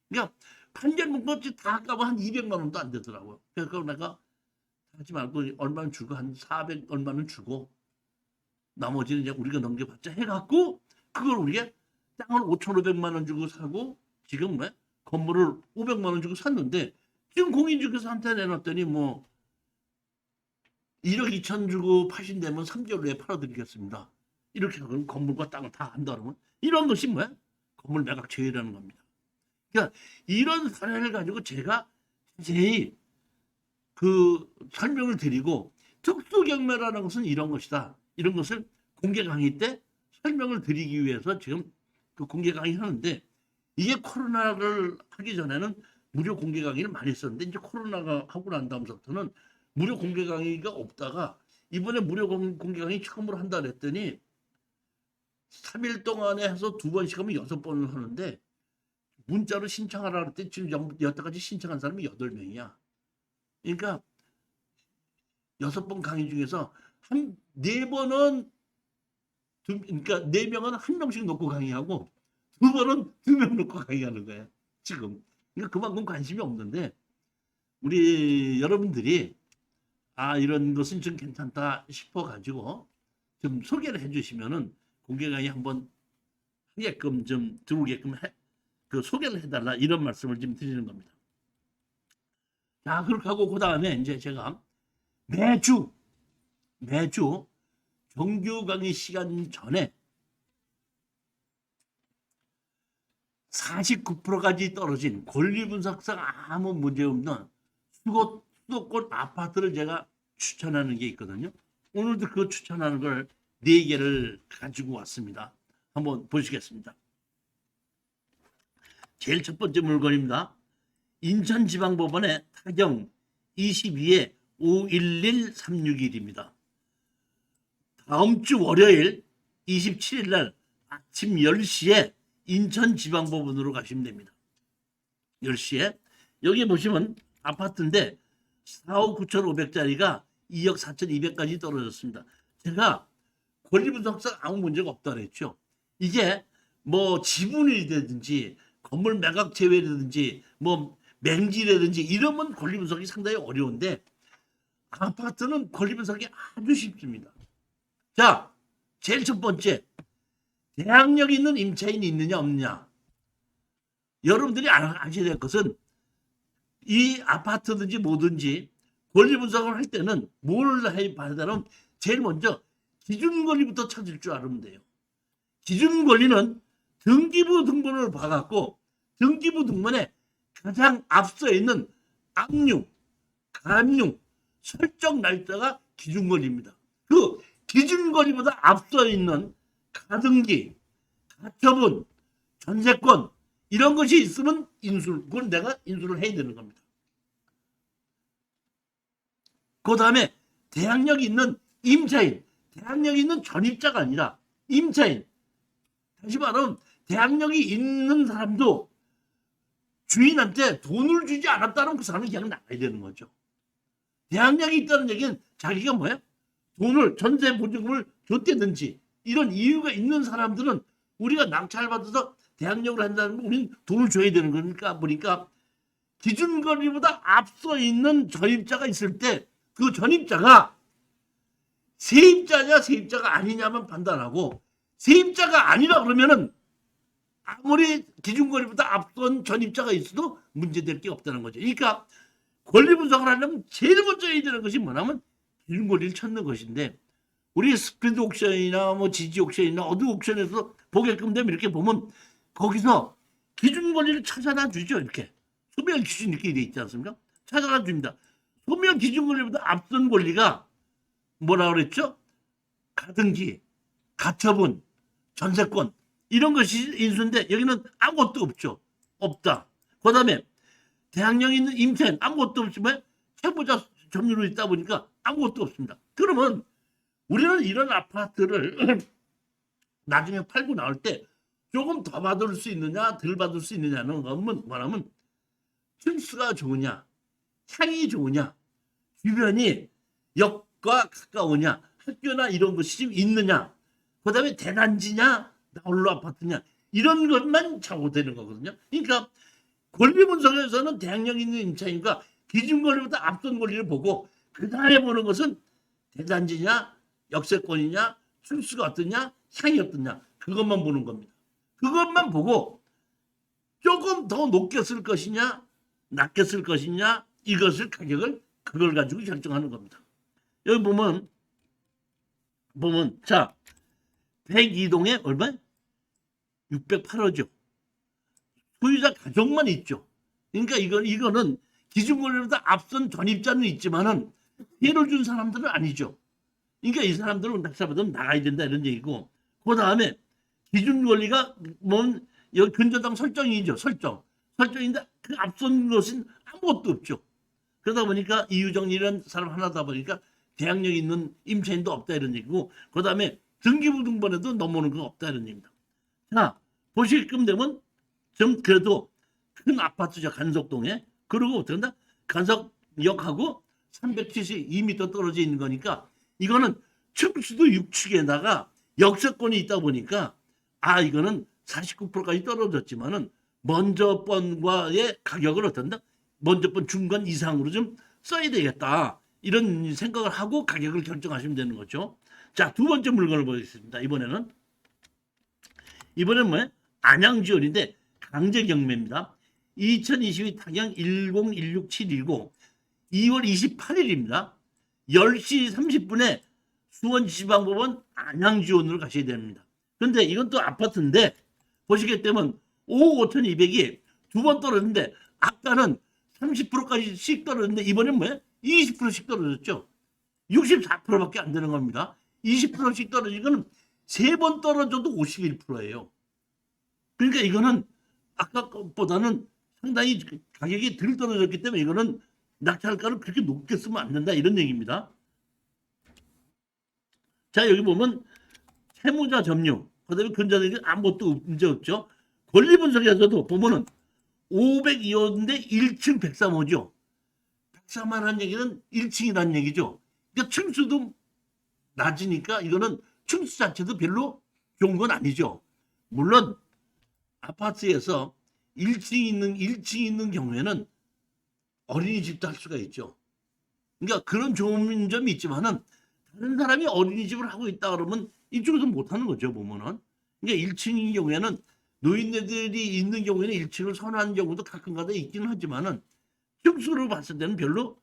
Speaker 1: 그러니까 판결 문건지 다 까면 한 200만 원도 안 되더라고요. 그래서 내가 하지 말고 얼마는 주고 한 400 얼마는 주고 나머지는 이제 우리가 넘겨봤자 해갖고 그걸 우리가 땅을 5,500만 원 주고 사고 지금 왜 건물을 500만 원 주고 샀는데 지금 공인중개사한테 내놨더니 뭐 1억 2천 주고 파신다면 3개월 내에 팔아드리겠습니다. 이렇게 하면 건물과 땅을 다 한다 그러면 이런 것이 뭐야? 건물 매각 제외라는 겁니다. 그러니까 이런 사례를 가지고 제가 자세히 그 설명을 드리고 특수경매라는 것은 이런 것이다. 이런 것을 공개 강의 때 설명을 드리기 위해서 지금 그 공개 강의 하는데 이게 코로나를 하기 전에는 무료 공개 강의를 많이 했었는데 이제 코로나가 하고 난 다음부터는 무료 공개 강의가 없다가 이번에 무료 공개 강의 처음으로 한다 그랬더니 3일 동안에 해서 2번씩 하면 6번을 하는데 문자로 신청하라 그랬더니 지금 여태까지 신청한 사람이 8명이야. 그러니까 6번 강의 중에서 한 4번은 그러니까 4명은 1명씩 놓고 강의하고 2번은 2명 놓고 강의하는 거야. 지금. 그러니까 그만큼 관심이 없는데 우리 여러분들이 이런 것은 좀 괜찮다 싶어 가지고 좀 소개를 해 주시면은 공개 강의 한번 하게끔 좀 들어오게끔 그 소개를 해달라 이런 말씀을 좀 드리는 겁니다. 자, 그렇게 하고 그 다음에 이제 제가 매주 정규 강의 시간 전에 49%까지 떨어진 권리분석상 아무 문제 없는 수도권 아파트를 제가 추천하는 게 있거든요. 오늘도 그 추천하는 걸 4개를 가지고 왔습니다. 한번 보시겠습니다. 제일 첫 번째 물건입니다. 인천지방법원의 타경 22에 511361입니다. 다음 주 월요일 27일 날 아침 10시에 인천지방법원으로 가시면 됩니다. 10시에 여기 보시면 아파트인데 4억 9,500짜리가 2억 4,200까지 떨어졌습니다. 제가 권리분석상 아무 문제가 없다 그랬죠. 이게 뭐 지분이라든지 건물 매각 제외라든지 뭐 맹지라든지 이러면 권리분석이 상당히 어려운데 아파트는 권리분석이 아주 쉽습니다. 자, 제일 첫 번째, 대항력 있는 임차인이 있느냐 없느냐. 여러분들이 아셔야 될 것은 이 아파트든지 뭐든지 권리분석을 할 때는 뭘 봐야 되냐면 제일 먼저 기준권리부터 찾을 줄 알면 돼요. 기준권리는 등기부 등본을 봐갖고 등기부 등본에 가장 앞서 있는 압류, 가압류, 설정 날짜가 기준권리입니다. 그 기준권리보다 앞서 있는 가등기, 가처분, 전세권 이런 것이 있으면 인술, 그건 내가 인술을 해야 되는 겁니다. 그 다음에 대항력 있는 임차인, 대항력 있는 전입자가 아니라 임차인. 다시 말하면 대항력이 있는 사람도 주인한테 돈을 주지 않았다면 그 사람은 그냥 나가야 되는 거죠. 대항력이 있다는 얘기는 자기가 뭐야? 돈을 전세 보증금을 줬다든지 이런 이유가 있는 사람들은 우리가 낙찰받아서 대항력을 한다는 건 우리는 돈을 줘야 되는 거니까 보니까 기준권리보다 앞서 있는 전입자가 있을 때 그 전입자가 세입자냐 세입자가 아니냐만 판단하고 세입자가 아니라 그러면은 아무리 기준권리보다 앞선 전입자가 있어도 문제될 게 없다는 거죠. 그러니까 권리 분석을 하려면 제일 먼저 해야 되는 것이 뭐냐면 기준권리를 찾는 것인데 우리 스피드 옥션이나 뭐 지지 옥션이나 어느 옥션에서 보게끔 되면 이렇게 보면 거기서 기준권리를 찾아다 주죠. 이렇게 소멸 기준 이렇게 돼 있지 않습니까? 찾아다 줍니다. 소멸 기준권리보다 앞선 권리가 뭐라 그랬죠? 가등기, 가처분, 전세권 이런 것이 인수인데 여기는 아무것도 없죠. 없다. 그 다음에 대항력 있는 임차인 아무것도 없지만 채무자 점유로 있다 보니까 아무것도 없습니다. 그러면 우리는 이런 아파트를 나중에 팔고 나올 때 조금 더 받을 수 있느냐 덜 받을 수 있느냐는 것은 뭐냐면 층수가 좋으냐 향이 좋으냐 주변이 역과 가까우냐 학교나 이런 것이 좀 있느냐 그 다음에 대단지냐 나홀로 아파트냐 이런 것만 잘못되는 거거든요. 그러니까 권리 분석에서는 대항력 있는 임차인과 기준 권리보다 앞선 권리를 보고 그 다음에 보는 것은 대단지냐, 역세권이냐, 출수가 어떠냐, 향이 어떠냐 그것만 보는 겁니다. 그것만 보고 조금 더 높게 쓸 것이냐, 낮게 쓸 것이냐 이것을 가격을 그걸 가지고 결정하는 겁니다. 여기 보면 자 102동에 얼마? 608호죠. 소유자 가족만 있죠. 그러니까 이거는 기준 권리보다 앞선 전입자는 있지만은 피해를 준 사람들은 아니죠. 그러니까 이 사람들은 낙찰받으면 나가야 된다 이런 얘기고, 그 다음에 기준 권리가 뭔 여기 근저당 설정이죠. 설정인데 그 앞선 것은 아무것도 없죠. 그러다 보니까 이유정리라는 사람 하나다 보니까 대항력 있는 임차인도 없다 이런 얘기고, 그 다음에 등기부등본에도 넘어오는 거 없다 이런 얘기입니다. 자 보시게끔 되면 좀 그래도 큰 아파트죠. 간석동에. 그리고 어떻게 한다? 간석역하고 372m 떨어져 있는 거니까 이거는 층수도 6층에다가 역세권이 있다 보니까 이거는 49%까지 떨어졌지만은 먼저 번과의 가격을 어떤다? 먼저 번 중간 이상으로 좀 써야 되겠다. 이런 생각을 하고 가격을 결정하시면 되는 거죠. 자, 두 번째 물건을 보겠습니다. 이번에는 뭐예요? 안양지원인데 강제경매입니다. 2022 타경 1016719 2월 28일입니다. 10시 30분에 수원지방법원 안양지원으로 가셔야 됩니다. 그런데 이건 또 아파트인데 보시게 되면 5억 5,200이 두 번 떨어졌는데 아까는 30%까지씩 떨어졌는데 이번엔 뭐예요? 20%씩 떨어졌죠. 64%밖에 안 되는 겁니다. 20%씩 떨어진 거는 세 번 떨어져도 51%예요. 그러니까 이거는 아까 것보다는 상당히 가격이 덜 떨어졌기 때문에 이거는 낙찰가를 그렇게 높게 쓰면 안 된다 이런 얘기입니다. 자 여기 보면 채무자 점유, 그다음에 근저당이 아무것도 문제 없죠. 권리 분석에서도 보면은 502호인데 1층 103호죠. 103호라는 얘기는 1층이라는 얘기죠. 그러니까 층수도 낮으니까 이거는 층수 자체도 별로 좋은 건 아니죠. 물론 아파트에서 1층이 있는 경우에는 어린이집도 할 수가 있죠. 그러니까 그런 좋은 점이 있지만은 다른 사람이 어린이집을 하고 있다 그러면 이쪽에서 못 하는 거죠, 보면은. 그러니까 1층인 경우에는 노인네들이 있는 경우에는 1층을 선호하는 경우도 가끔가다 있기는 하지만은 층수로 봤을 때는 별로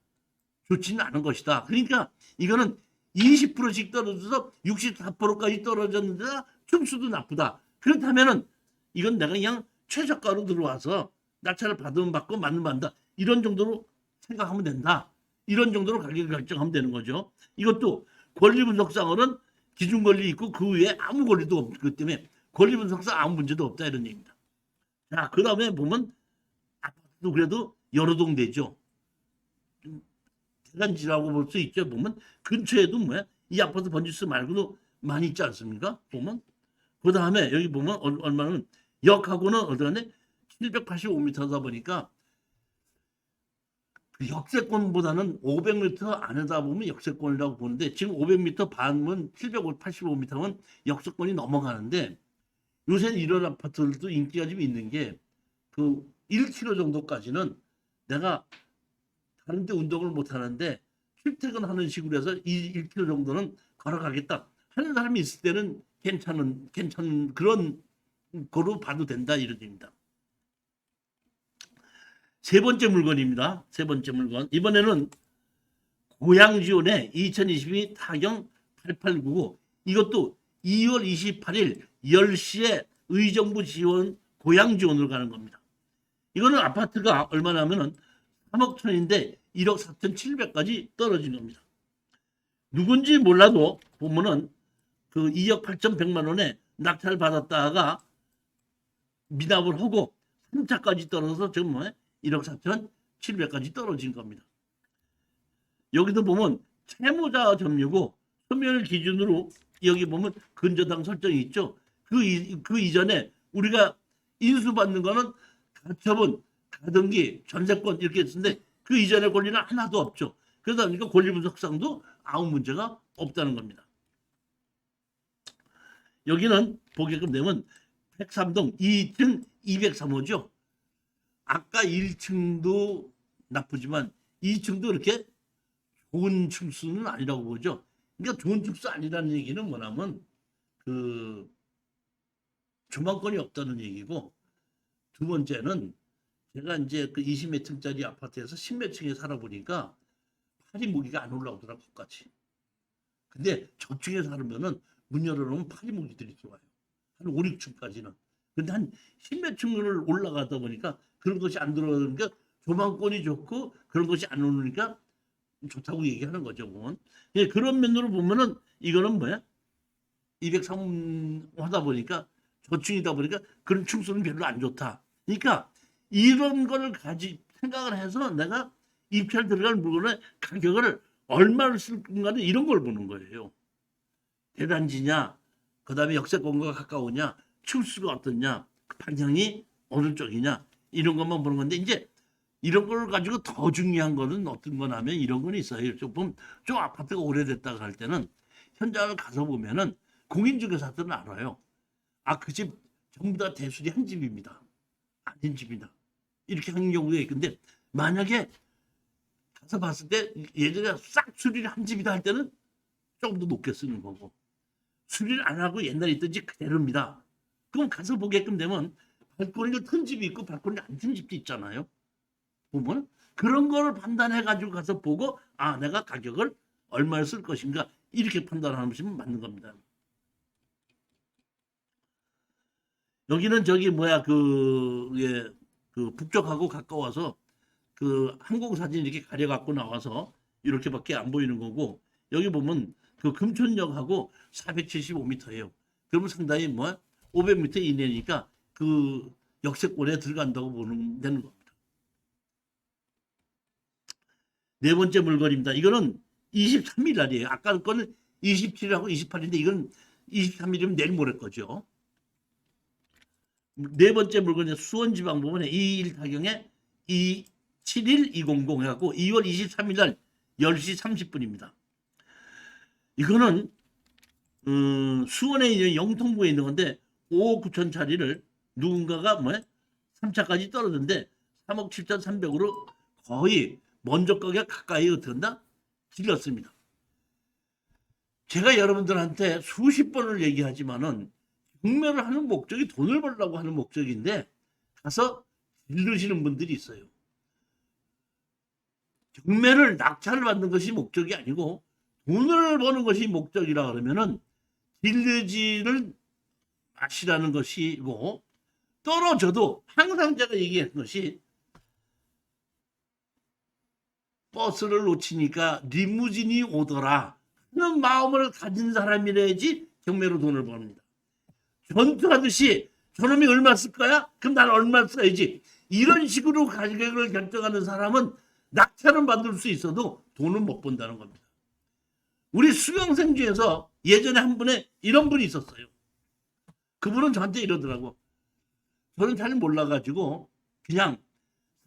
Speaker 1: 좋지는 않은 것이다. 그러니까 이거는 20%씩 떨어져서 64%까지 떨어졌는데 층수도 나쁘다. 그렇다면은 이건 내가 그냥 최저가로 들어와서 낙찰을 받으면 받고 맞는 받는다. 이런 정도로 생각하면 된다. 이런 정도로 가격을 결정하면 되는 거죠. 이것도 권리 분석상으로는 기준 권리 있고 그 외에 아무 권리도 없기 때문에 권리 분석상 아무 문제도 없다 이런 얘기입니다. 자, 그 다음에 보면 아파트도 그래도 여러 동 되죠. 대단지라고 볼 수 있죠. 보면 근처에도 뭐야? 이 아파트 번지수 말고도 많이 있지 않습니까? 보면 그 다음에 여기 보면 얼마는 역하고는 어디가네 785m다 보니까 그 역세권보다는 500m 안에다 보면 역세권이라고 보는데 지금 500m 반은 785m면 역세권이 넘어가는데 요새 이런 아파트들도 인기가 좀 있는 게 그 1km 정도까지는 내가 다른 데 운동을 못 하는데 출퇴근하는 식으로 해서 1km 정도는 걸어가겠다 하는 사람이 있을 때는 괜찮은 그런 거로 봐도 된다 이런 얘기입니다. 세 번째 물건입니다. 세 번째 물건. 이번에는 고양지원의 2022 타경 8899 이것도 2월 28일 10시에 의정부 지원 고양지원으로 가는 겁니다. 이거는 아파트가 얼마냐면은 3억 천인데 1억 4,700까지 떨어진 겁니다. 누군지 몰라도 보면은 그 2억 8,100만 원에 낙찰 받았다가 미납을 하고 3차까지 떨어져서 지금 뭐 1억 4,700까지 떨어진 겁니다. 여기도 보면 채무자 점유고 소멸 기준으로 여기 보면 근저당 설정이 있죠. 그 이전에 우리가 인수받는 거는 가처분, 가등기, 전세권 이렇게 했는데 그 이전의 권리는 하나도 없죠. 그러다 보니까 권리 분석상도 아무 문제가 없다는 겁니다. 여기는 보게끔 되면 103동 2층 203호죠. 아까 1층도 나쁘지만 2층도 이렇게 좋은 층수는 아니라고 보죠. 그러니까 좋은 층수 아니라는 얘기는 뭐냐면 그 조망권이 없다는 얘기고, 두 번째는 제가 이제 그 20몇 층짜리 아파트에서 10몇 층에 살아보니까 파리 모기가 안 올라오더라고, 끝까지. 근데 저층에 살면은 문 열어놓으면 파리 모기들이 들어와요. 한 5, 6층까지는. 근데 한 10몇 층을 올라가다 보니까 그런 것이 안 들어오니까 조망권이 좋고 그런 것이 안 오니까 좋다고 얘기하는 거죠, 보면. 예, 그런 면으로 보면은 이거는 뭐야? 203 하다 보니까 저층이다 보니까 그런 층수는 별로 안 좋다. 그러니까 이런 걸 생각을 해서 내가 입찰 들어갈 물건의 가격을 얼마를 쓸 건가는 이런 걸 보는 거예요. 대단지냐, 그 다음에 역세권과 가까우냐, 층수가 어떻냐, 그 방향이 어느 쪽이냐, 이런 것만 보는 건데, 이제 이런 걸 가지고 더 중요한 거는 어떤 거냐면 이런 건 있어요. 좀 아파트가 오래됐다고 할 때는 현장을 가서 보면은 공인중개사들은 알아요. 아, 그 집 전부 다 대수리 한 집입니다. 아닌 집이다. 이렇게 하는 경우가 있는데, 만약에 가서 봤을 때 예전에 싹 수리를 한 집이다 할 때는 조금 더 높게 쓰는 거고, 수리를 안 하고 옛날에 있던 집 그대로입니다. 그럼 가서 보게끔 되면 발코니를 튼 집이 있고 발코니를 안 튼 집도 있잖아요. 보면 그런 거를 판단해 가지고 가서 보고, 아, 내가 가격을 얼마를 쓸 것인가, 이렇게 판단하는 것이 맞는 겁니다. 여기는 저기 뭐야 예, 그 북쪽하고 가까워서 그 항공사진 이렇게 가려 갖고 나와서 이렇게밖에 안 보이는 거고, 여기 보면 그 금천역하고 475m예요. 그러면 상당히 뭐 500m 이내니까 그 역세권에 들어간다고 보면 되는 겁니다. 네 번째 물건입니다. 이거는 23일 날이에요. 아까 거는 27일하고 28일인데 이건 23일이면 내일 모레 거죠. 네 번째 물건은 수원지방법원에 2일 타경에 71200 해갖고 2월 23일 날 10시 30분입니다. 이거는 수원에 있는 영통구에 있는 건데 5억 9천짜리를 누군가가 뭐야 3차까지 떨어졌는데 3억 7,300으로 거의 먼저 가격 가까이 어떻다 질렀습니다. 제가 여러분들한테 수십 번을 얘기하지만은 경매를 하는 목적이 돈을 벌려고 하는 목적인데 가서 질르시는 분들이 있어요. 경매를 낙찰을 받는 것이 목적이 아니고 돈을 버는 것이 목적이라 그러면은 질르지를 마시라는 것이고, 떨어져도 항상 제가 얘기한 것이 버스를 놓치니까 리무진이 오더라 하는 마음을 가진 사람이라야지 경매로 돈을 버립니다. 전투하듯이 저놈이 얼마 쓸 거야? 그럼 나는 얼마 써야지. 이런 식으로 가격을 결정하는 사람은 낙찰은 받을 수 있어도 돈은 못 번다는 겁니다. 우리 수강생 중에서 예전에 한 분에 이런 분이 있었어요. 그분은 저한테 이러더라고. 저는 잘 몰라가지고 그냥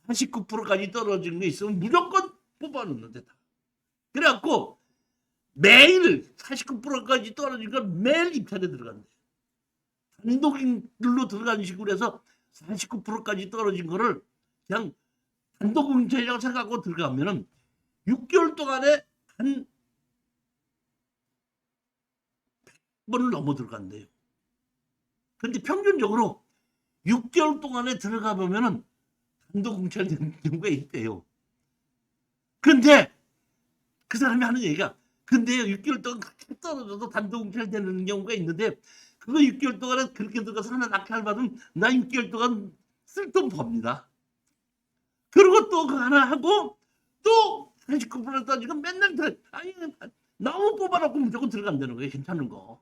Speaker 1: 49%까지 떨어진 게 있으면 무조건 뽑아놓는데 다. 그래갖고 매일 49%까지 떨어진 건 매일 입찰에 들어간대. 단독인들로 들어가는 식으로 해서 49%까지 떨어진 거를 그냥 단독응찰이라고 생각하고 들어가면은 6개월 동안에 한 100번을 넘어 들어간대요. 근데 평균적으로 6개월 동안에 들어가 보면은 단독응찰 되는 경우가 있대요. 근데 그 사람이 하는 얘기가, 근데 6개월 동안 떨어져도 단독응찰 되는 경우가 있는데 그거 6개월 동안에 그렇게 들어가서 하나 낙찰 받으면 나 6개월 동안 쓸 돈 법니다. 그리고 또 그 하나 하고 또 49% 따지고 맨날 아니 너무 뽑아놓고 무조건 들어간다는 거예요. 괜찮은 거.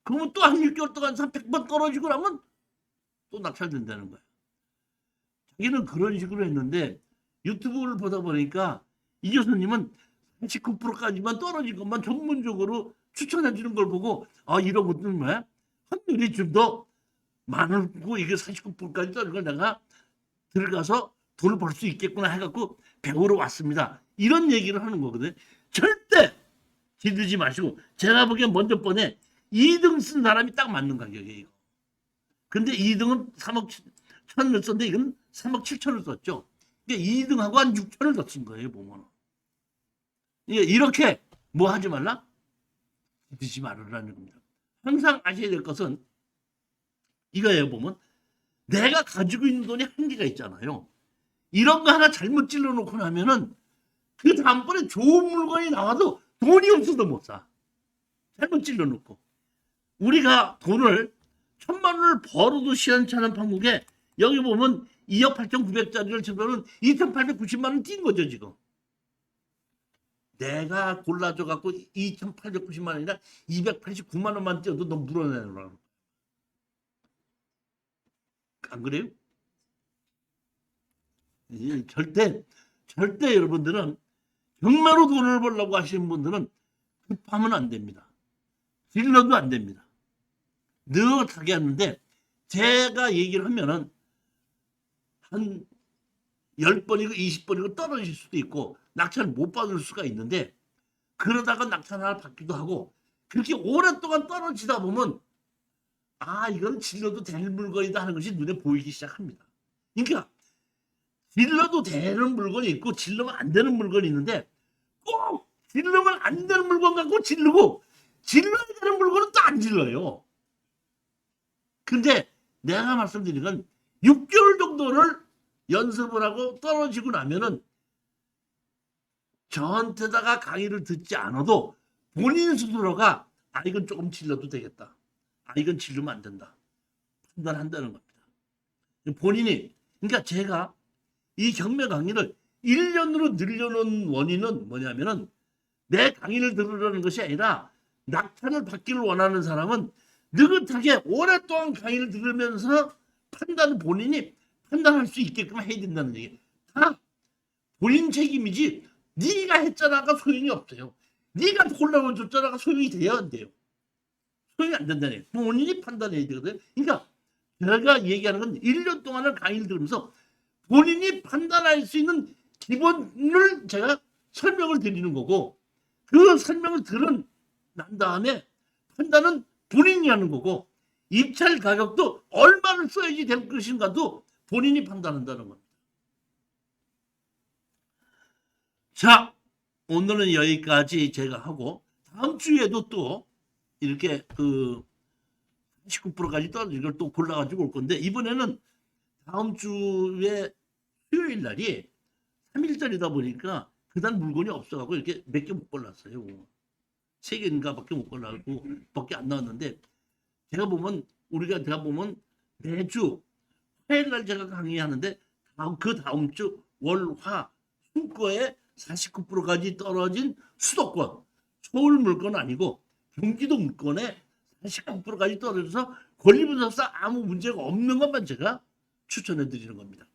Speaker 1: 그러면 또 한 6개월 동안 100번 떨어지고 나면 또 낙찰된다는 거예요. 자기는 그런 식으로 했는데 유튜브를 보다 보니까 이 교수님은 49%까지만 떨어진 것만 전문적으로 추천해 주는 걸 보고, 아, 이런 것들은 왜 확률이 좀 더 많고 이게 49%까지 떨어진 걸 내가 들어가서 돈을 벌 수 있겠구나 해갖고 배우러 왔습니다. 이런 얘기를 하는 거거든요. 절대 기르지 마시고, 제가 보기엔 먼저 번에 2등 쓴 사람이 딱 맞는 가격이에요. 근데 2등은 3억 1천을 썼는데 이건 3억 7천을 썼죠. 그러니까 2등하고 한 6천을 더 쓴 거예요, 보면. 이렇게 뭐 하지 말라? 드지 말으라는 겁니다. 항상 아셔야 될 것은 이거예요, 보면. 내가 가지고 있는 돈이 한계가 있잖아요. 이런 거 하나 잘못 찔러 놓고 나면은 그 다음번에 좋은 물건이 나와도 돈이 없어도 못 사. 잘못 찔러 놓고. 우리가 돈을 1,000만 원을 벌어도 시원찮은 판국에 여기 보면 2억 8,900짜리를 치면은 2,890만 원 뛴 거죠, 지금. 내가 골라줘 갖고 2,890만 원이나 289만 원만 띄어도 너 물어내는 안 그래요? 절대 여러분들은 정말로 돈을 벌려고 하시는 분들은 급하면 안 됩니다. 질러도 안 됩니다. 느긋하게 하는데 제가 얘기를 하면은 한 10번이고 20번이고 떨어질 수도 있고 낙찰을 못 받을 수가 있는데 그러다가 낙찰 하나 받기도 하고 그렇게 오랫동안 떨어지다 보면 아 이건 질러도 될 물건이다 하는 것이 눈에 보이기 시작합니다. 그러니까 질러도 되는 물건이 있고 질러면 안 되는 물건이 있는데 꼭 질러면 안 되는 물건 갖고 질르고 질러야 되는 물건은 또 안 질러요. 근데 내가 말씀드린 건 6개월 정도를 연습을 하고 떨어지고 나면은 저한테다가 강의를 듣지 않아도 본인 스스로가 아 이건 조금 질러도 되겠다. 아 이건 질르면 안 된다. 판단한다는 겁니다. 본인이 그러니까 제가 이 경매 강의를 1년으로 늘려놓은 원인은 뭐냐면은 내 강의를 들으려는 것이 아니라 낙찰을 받기를 원하는 사람은 느긋하게 오랫동안 강의를 들으면서 본인이 판단할 수 있게끔 해야 된다는 얘기. 다 본인 책임이지 네가 했잖아가 소용이 없어요. 네가 골라온 줬잖아가 소용이 돼야 안 돼요. 소용이 안 된다네. 본인이 판단해야 되거든요. 그러니까 제가 얘기하는 건 1년 동안을 강의를 들으면서 본인이 판단할 수 있는 기본을 제가 설명을 드리는 거고 그 설명을 들은 난 다음에 판단은 본인이 하는 거고 입찰 가격도 얼마를 써야지 될 것인가도 본인이 판단한다는 겁니다. 자, 오늘은 여기까지 제가 하고 다음 주에도 또 이렇게 그 19%까지 떨어진 걸 또 골라가지고 올 건데 이번에는 다음 주에 수요일 날이 3일짜리다 보니까 그날 물건이 없어가고 이렇게 몇 개 못 골랐어요. 3개인가 밖에 못 골라고 밖에 안 나왔는데 제가 보면 매주 화요일 날 제가 강의하는데 그 다음 주 월, 화, 수거에 49%까지 떨어진 수도권 서울 물건 아니고 경기도 물건에 49%까지 떨어져서 권리분석사 아무 문제가 없는 것만 제가 추천해 드리는 겁니다.